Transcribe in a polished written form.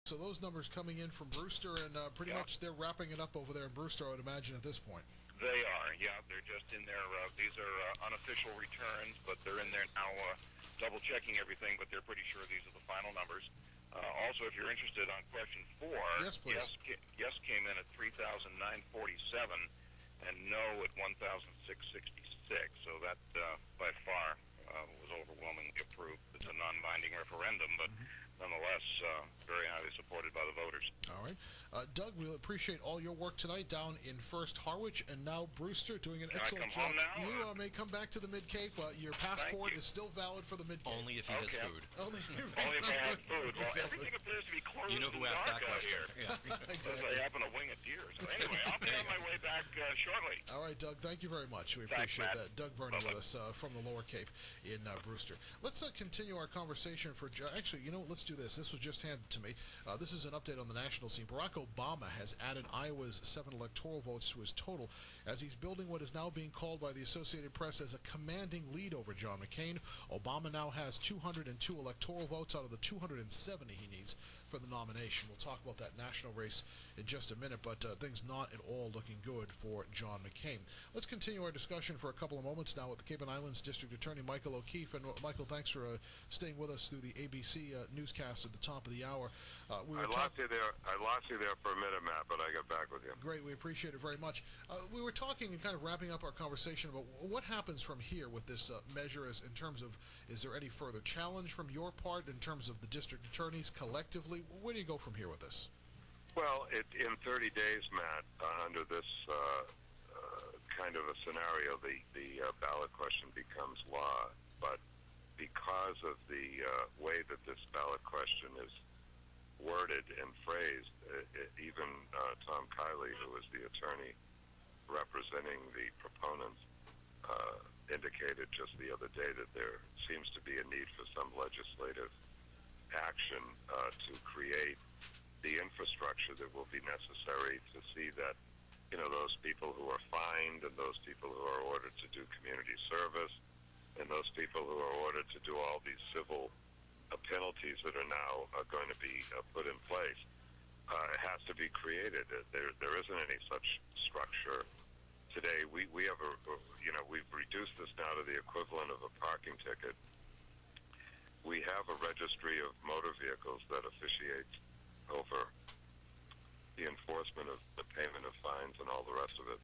So those numbers coming in from Brewster, and pretty much they're wrapping it up over there in Brewster, I would imagine, at this point. They are, yeah. They're just in there. These are unofficial returns, but they're in there now double-checking everything, but they're pretty sure these are the final numbers. Also, if you're interested on question 4, yes, please. Yes came in at 3,947, and no at 1,666. So that, by far, was overwhelmingly approved. It's a non-binding referendum, but nonetheless, very highly supported by the voters. All right. Doug, we appreciate all your work tonight down in first Harwich and now Brewster, doing an excellent job. You may come back to the Mid-Cape. Your passport is still valid for the Mid-Cape. Only if he has food. Only if I have food. Well, everything appears to be closed. You know who asked that question. Yeah. Exactly. I happen to wing a deer. So anyway, I'll be on my way back shortly. All right, Doug, thank you very much. We appreciate that. Doug Vernon with us from the Lower Cape in Brewster. Let's continue our conversation for... Actually, let's do this. This was just handed to me. This is an update on the national scene. Barack Obama has added Iowa's 7 electoral votes to his total as he's building what is now being called by the Associated Press as a commanding lead over John McCain. Obama now has 202 electoral votes out of the 270 he needs for the nomination. We'll talk about that national race in just a minute, but things not at all looking good for John McCain. Let's continue our discussion for a couple of moments now with the Cape and Islands District Attorney Michael O'Keefe. And Michael, thanks for staying with us through the ABC newscast at the top of the hour. I lost you there for a minute, Matt, but I got back with you. Great, we appreciate it very much. We were talking and kind of wrapping up our conversation about what happens from here with this measure, as in terms of, is there any further challenge from your part in terms of the district attorneys collectively? Where do you go from here with this? Well, in 30 days, Matt, under this kind of a scenario, the ballot question becomes law. But because of the way that this ballot question is worded and phrased, even Tom Kiley, who was the attorney representing the proponents, indicated just the other day that there seems to be a need for some legislative action to create the infrastructure that will be necessary to see that, those people who are fined and those people who are ordered to do community service and those people who are ordered to do all these civil penalties that are now going to be put in place, it has to be created. There isn't any such structure today. We have we've reduced this now to the equivalent of a parking ticket. We have a registry of motor vehicles that officiates over the enforcement of the payment of fines and all the rest of it.